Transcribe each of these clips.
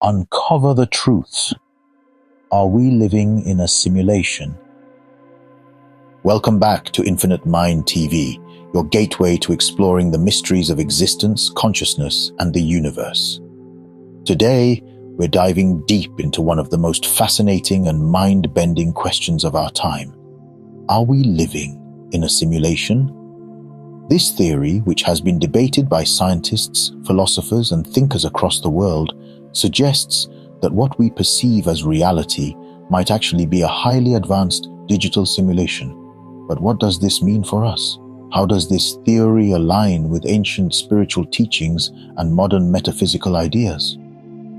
Uncover the truth. Are we living in a simulation? Welcome back to Infinite Mind TV, your gateway to exploring the mysteries of existence, consciousness, and the universe. Today, we're diving deep into one of the most fascinating and mind-bending questions of our time. Are we living in a simulation? This theory, which has been debated by scientists, philosophers, and thinkers across the world, suggests that what we perceive as reality might actually be a highly advanced digital simulation. But what does this mean for us? How does this theory align with ancient spiritual teachings and modern metaphysical ideas?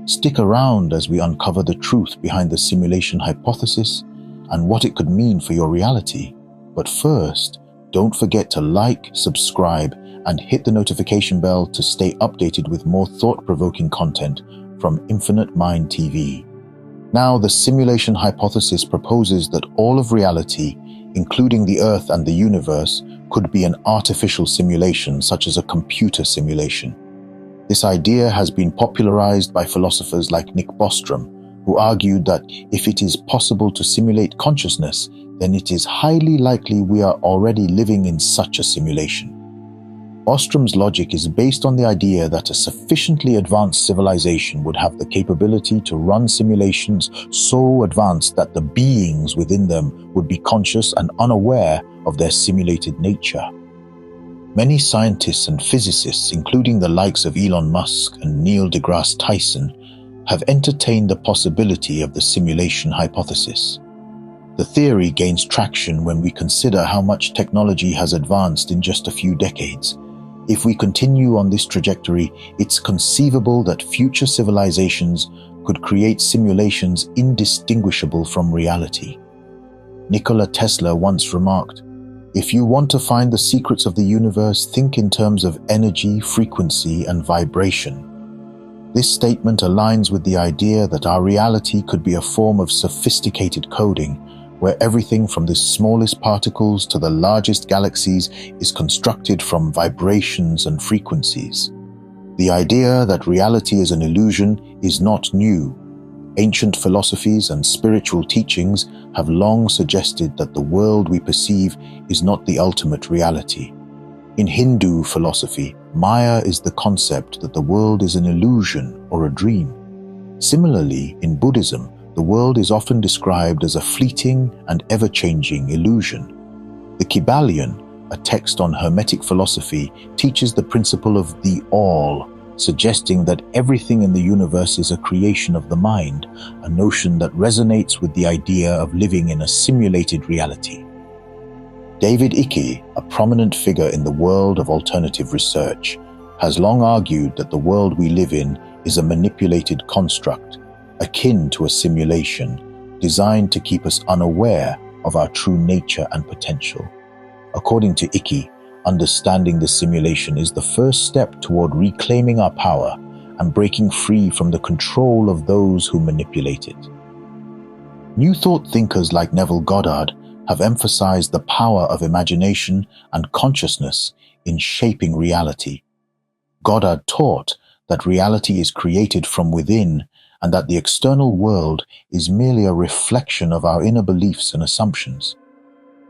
Stick around as we uncover the truth behind the simulation hypothesis and what it could mean for your reality. But first, don't forget to like, subscribe, and hit the notification bell to stay updated with more thought-provoking content from Infinite Mind TV. Now, the simulation hypothesis proposes that all of reality, including the Earth and the universe, could be an artificial simulation, such as a computer simulation. This idea has been popularized by philosophers like Nick Bostrom, who argued that if it is possible to simulate consciousness, then it is highly likely we are already living in such a simulation. Bostrom's logic is based on the idea that a sufficiently advanced civilization would have the capability to run simulations so advanced that the beings within them would be conscious and unaware of their simulated nature. Many scientists and physicists, including the likes of Elon Musk and Neil deGrasse Tyson, have entertained the possibility of the simulation hypothesis. The theory gains traction when we consider how much technology has advanced in just a few decades. If we continue on this trajectory, it's conceivable that future civilizations could create simulations indistinguishable from reality. Nikola Tesla once remarked, "If you want to find the secrets of the universe, think in terms of energy, frequency, and vibration." This statement aligns with the idea that our reality could be a form of sophisticated coding, where everything from the smallest particles to the largest galaxies is constructed from vibrations and frequencies. The idea that reality is an illusion is not new. Ancient philosophies and spiritual teachings have long suggested that the world we perceive is not the ultimate reality. In Hindu philosophy, Maya is the concept that the world is an illusion or a dream. Similarly, in Buddhism, the world is often described as a fleeting and ever-changing illusion. The Kybalion, a text on Hermetic philosophy, teaches the principle of the all, suggesting that everything in the universe is a creation of the mind, a notion that resonates with the idea of living in a simulated reality. David Icke, a prominent figure in the world of alternative research, has long argued that the world we live in is a manipulated construct, akin to a simulation, designed to keep us unaware of our true nature and potential. According to Icke, understanding the simulation is the first step toward reclaiming our power and breaking free from the control of those who manipulate it. New Thought thinkers like Neville Goddard have emphasized the power of imagination and consciousness in shaping reality. Goddard taught that reality is created from within and that the external world is merely a reflection of our inner beliefs and assumptions.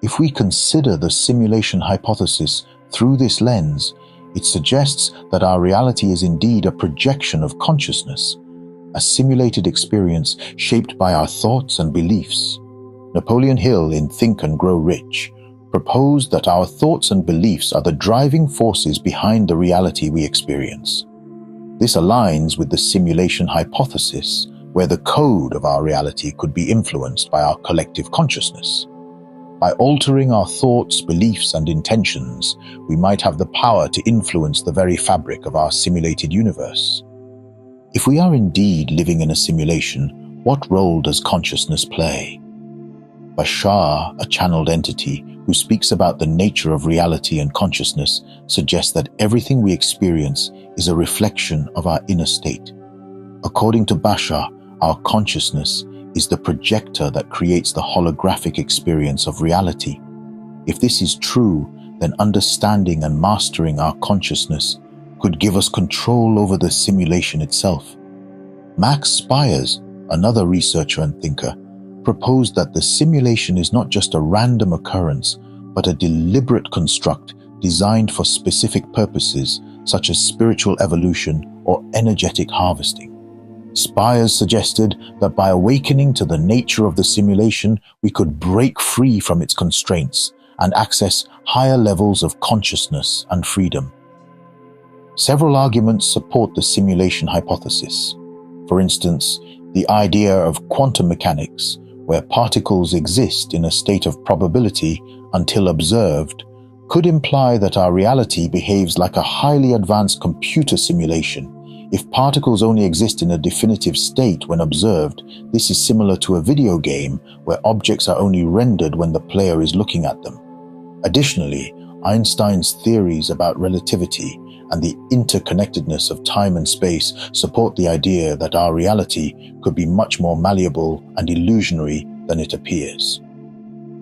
If we consider the simulation hypothesis through this lens, it suggests that our reality is indeed a projection of consciousness, a simulated experience shaped by our thoughts and beliefs. Napoleon Hill, in Think and Grow Rich, proposed that our thoughts and beliefs are the driving forces behind the reality we experience. This aligns with the simulation hypothesis, where the code of our reality could be influenced by our collective consciousness. By altering our thoughts, beliefs, and intentions, we might have the power to influence the very fabric of our simulated universe. If we are indeed living in a simulation, what role does consciousness play? Bashar, a channeled entity who speaks about the nature of reality and consciousness, suggests that everything we experience is a reflection of our inner state. According to Bashar, our consciousness is the projector that creates the holographic experience of reality. If this is true, then understanding and mastering our consciousness could give us control over the simulation itself. Max Spires, another researcher and thinker, proposed that the simulation is not just a random occurrence, but a deliberate construct designed for specific purposes, such as spiritual evolution or energetic harvesting. Spires suggested that by awakening to the nature of the simulation, we could break free from its constraints and access higher levels of consciousness and freedom. Several arguments support the simulation hypothesis. For instance, the idea of quantum mechanics, where particles exist in a state of probability until observed, could imply that our reality behaves like a highly advanced computer simulation. If particles only exist in a definitive state when observed, this is similar to a video game where objects are only rendered when the player is looking at them. Additionally, Einstein's theories about relativity and the interconnectedness of time and space support the idea that our reality could be much more malleable and illusionary than it appears.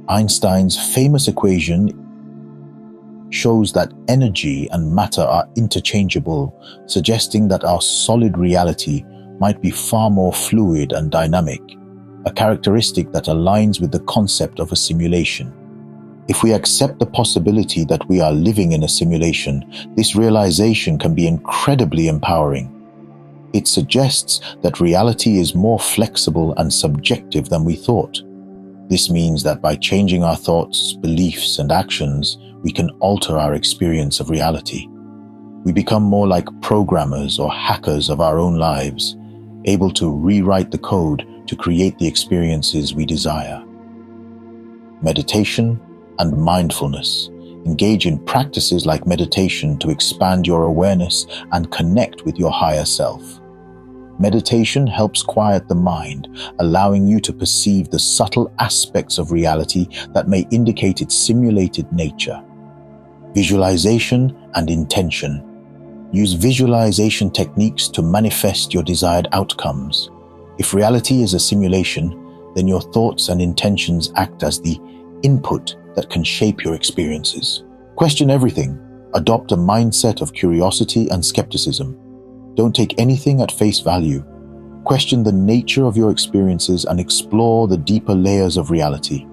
Einstein's famous equation shows that energy and matter are interchangeable, suggesting that our solid reality might be far more fluid and dynamic, a characteristic that aligns with the concept of a simulation. If we accept the possibility that we are living in a simulation, this realization can be incredibly empowering. It suggests that reality is more flexible and subjective than we thought. This means that by changing our thoughts, beliefs, and actions, we can alter our experience of reality. We become more like programmers or hackers of our own lives, able to rewrite the code to create the experiences we desire. Meditation and mindfulness. Engage in practices like meditation to expand your awareness and connect with your higher self. Meditation helps quiet the mind, allowing you to perceive the subtle aspects of reality that may indicate its simulated nature. Visualization and intention. Use visualization techniques to manifest your desired outcomes. If reality is a simulation, then your thoughts and intentions act as the input that can shape your experiences. Question everything. Adopt a mindset of curiosity and skepticism. Don't take anything at face value. Question the nature of your experiences and explore the deeper layers of reality.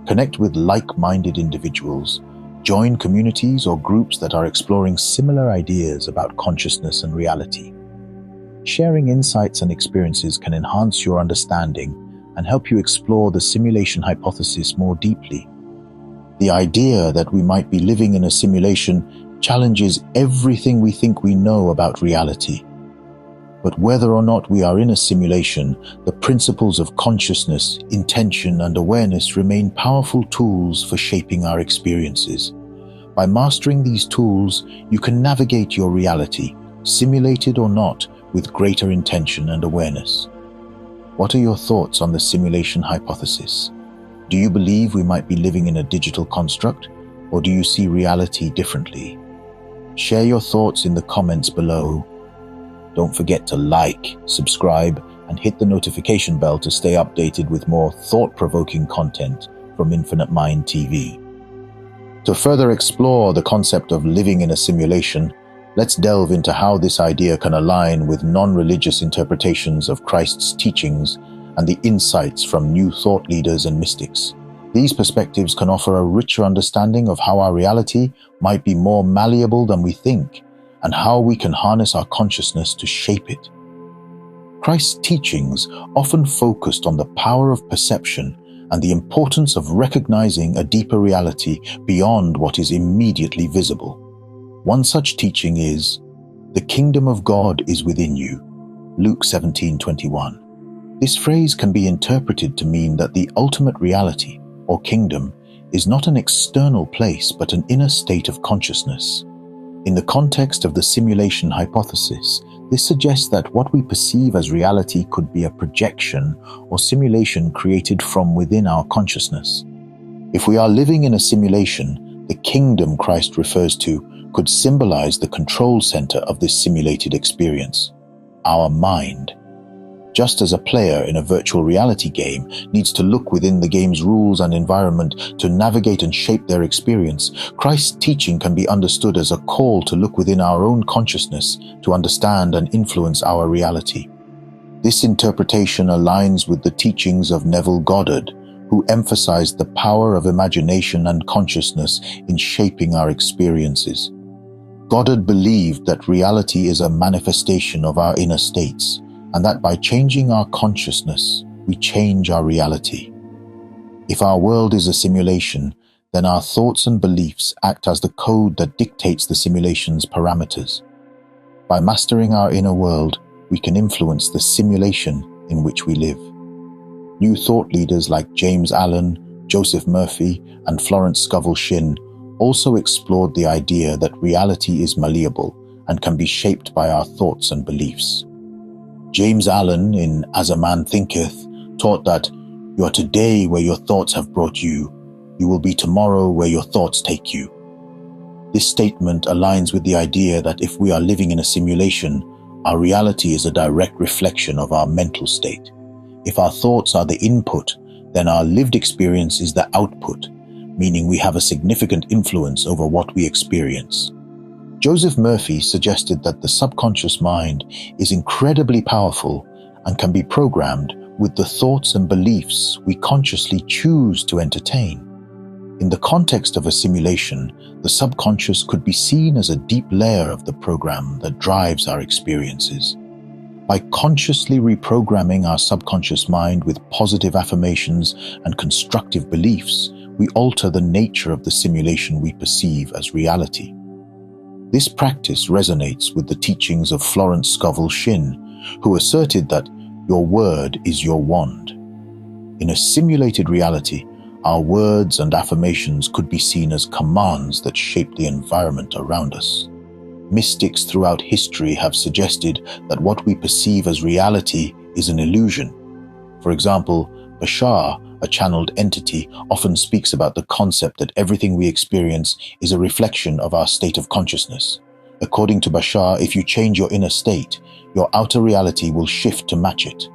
Connect with like-minded individuals. Join communities or groups that are exploring similar ideas about consciousness and reality. Sharing insights and experiences can enhance your understanding and help you explore the simulation hypothesis more deeply. The idea that we might be living in a simulation challenges everything we think we know about reality. But whether or not we are in a simulation, the principles of consciousness, intention, and awareness remain powerful tools for shaping our experiences. By mastering these tools, you can navigate your reality, simulated or not, with greater intention and awareness. What are your thoughts on the simulation hypothesis? Do you believe we might be living in a digital construct, or do you see reality differently? Share your thoughts in the comments below. Don't forget to like, subscribe, and hit the notification bell to stay updated with more thought-provoking content from Infinite Mind TV. To further explore the concept of living in a simulation, let's delve into how this idea can align with non-religious interpretations of Christ's teachings and the insights from new thought leaders and mystics. These perspectives can offer a richer understanding of how our reality might be more malleable than we think, and how we can harness our consciousness to shape it. Christ's teachings often focused on the power of perception and the importance of recognizing a deeper reality beyond what is immediately visible. One such teaching is, "The kingdom of God is within you," Luke 17:21. This phrase can be interpreted to mean that the ultimate reality, or kingdom, is not an external place but an inner state of consciousness. In the context of the simulation hypothesis, this suggests that what we perceive as reality could be a projection or simulation created from within our consciousness. If we are living in a simulation, the kingdom Christ refers to could symbolize the control center of this simulated experience, our mind. Just as a player in a virtual reality game needs to look within the game's rules and environment to navigate and shape their experience, Christ's teaching can be understood as a call to look within our own consciousness to understand and influence our reality. This interpretation aligns with the teachings of Neville Goddard, who emphasized the power of imagination and consciousness in shaping our experiences. Goddard believed that reality is a manifestation of our inner states, and that by changing our consciousness, we change our reality. If our world is a simulation, then our thoughts and beliefs act as the code that dictates the simulation's parameters. By mastering our inner world, we can influence the simulation in which we live. New thought leaders like James Allen, Joseph Murphy, and Florence Scovel Shinn also explored the idea that reality is malleable and can be shaped by our thoughts and beliefs. James Allen, in As a Man Thinketh, taught that you are today where your thoughts have brought you, you will be tomorrow where your thoughts take you. This statement aligns with the idea that if we are living in a simulation, our reality is a direct reflection of our mental state. If our thoughts are the input, then our lived experience is the output, meaning we have a significant influence over what we experience. Joseph Murphy suggested that the subconscious mind is incredibly powerful and can be programmed with the thoughts and beliefs we consciously choose to entertain. In the context of a simulation, the subconscious could be seen as a deep layer of the program that drives our experiences. By consciously reprogramming our subconscious mind with positive affirmations and constructive beliefs, we alter the nature of the simulation we perceive as reality. This practice resonates with the teachings of Florence Scovel Shinn, who asserted that your word is your wand. In a simulated reality, our words and affirmations could be seen as commands that shape the environment around us. Mystics throughout history have suggested that what we perceive as reality is an illusion. For example, Bashar, a channeled entity, often speaks about the concept that everything we experience is a reflection of our state of consciousness. According to Bashar, if you change your inner state, your outer reality will shift to match it.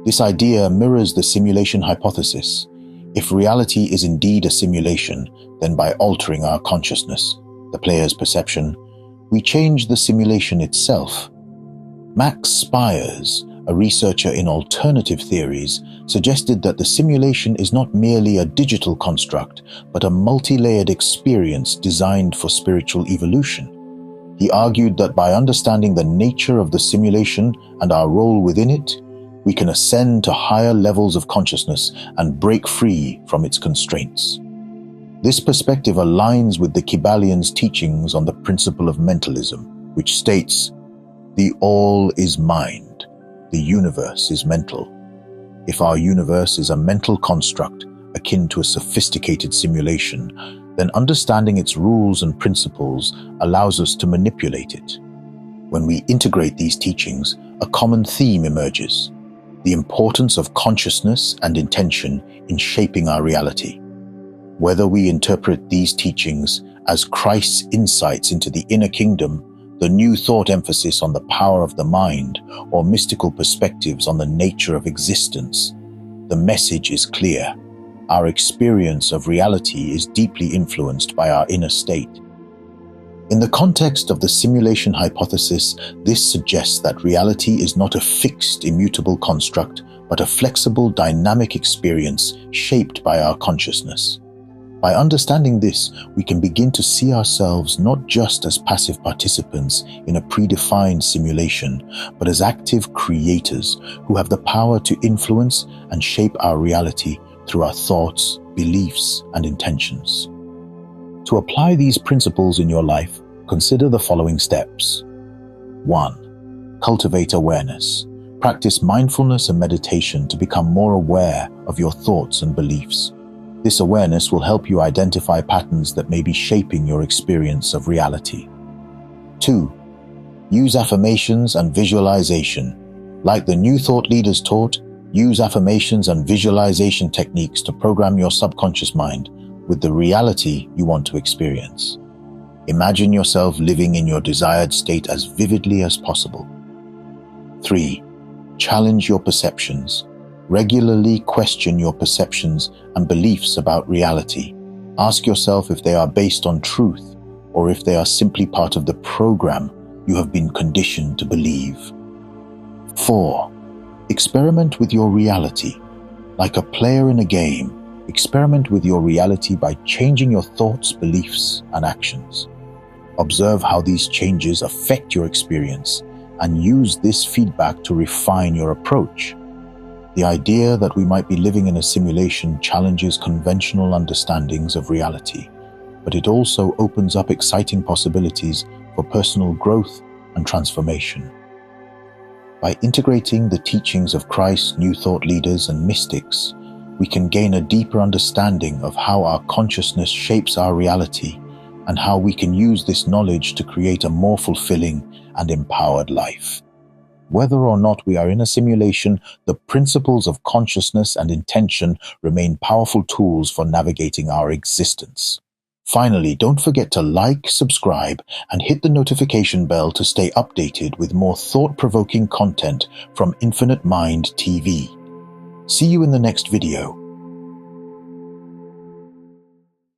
This idea mirrors the simulation hypothesis. If reality is indeed a simulation, then by altering our consciousness, the player's perception, we change the simulation itself. Max Spires, a researcher in alternative theories, suggested that the simulation is not merely a digital construct, but a multi-layered experience designed for spiritual evolution. He argued that by understanding the nature of the simulation and our role within it, we can ascend to higher levels of consciousness and break free from its constraints. This perspective aligns with the Kybalions' teachings on the principle of mentalism, which states, "The all is mind, the universe is mental." If our universe is a mental construct akin to a sophisticated simulation, then understanding its rules and principles allows us to manipulate it. When we integrate these teachings, a common theme emerges: the importance of consciousness and intention in shaping our reality. Whether we interpret these teachings as Christ's insights into the inner kingdom, the new thought emphasis on the power of the mind, or mystical perspectives on the nature of existence, the message is clear. Our experience of reality is deeply influenced by our inner state. In the context of the simulation hypothesis, this suggests that reality is not a fixed, immutable construct, but a flexible, dynamic experience shaped by our consciousness. By understanding this, we can begin to see ourselves not just as passive participants in a predefined simulation, but as active creators who have the power to influence and shape our reality through our thoughts, beliefs, and intentions. To apply these principles in your life, consider the following steps. 1. Cultivate awareness. Practice mindfulness and meditation to become more aware of your thoughts and beliefs. This awareness will help you identify patterns that may be shaping your experience of reality. 2. Use affirmations and visualization. Like the New Thought leaders taught, use affirmations and visualization techniques to program your subconscious mind with the reality you want to experience. Imagine yourself living in your desired state as vividly as possible. 3. Challenge your perceptions. Regularly question your perceptions and beliefs about reality. Ask yourself if they are based on truth or if they are simply part of the program you have been conditioned to believe. 4. Experiment with your reality. Like a player in a game, experiment with your reality by changing your thoughts, beliefs, and actions. Observe how these changes affect your experience and use this feedback to refine your approach. The idea that we might be living in a simulation challenges conventional understandings of reality, but it also opens up exciting possibilities for personal growth and transformation. By integrating the teachings of Christ, New Thought leaders, and mystics, we can gain a deeper understanding of how our consciousness shapes our reality and how we can use this knowledge to create a more fulfilling and empowered life. Whether or not we are in a simulation, the principles of consciousness and intention remain powerful tools for navigating our existence. Finally, don't forget to like, subscribe, and hit the notification bell to stay updated with more thought-provoking content from Infinite Mind TV. See you in the next video.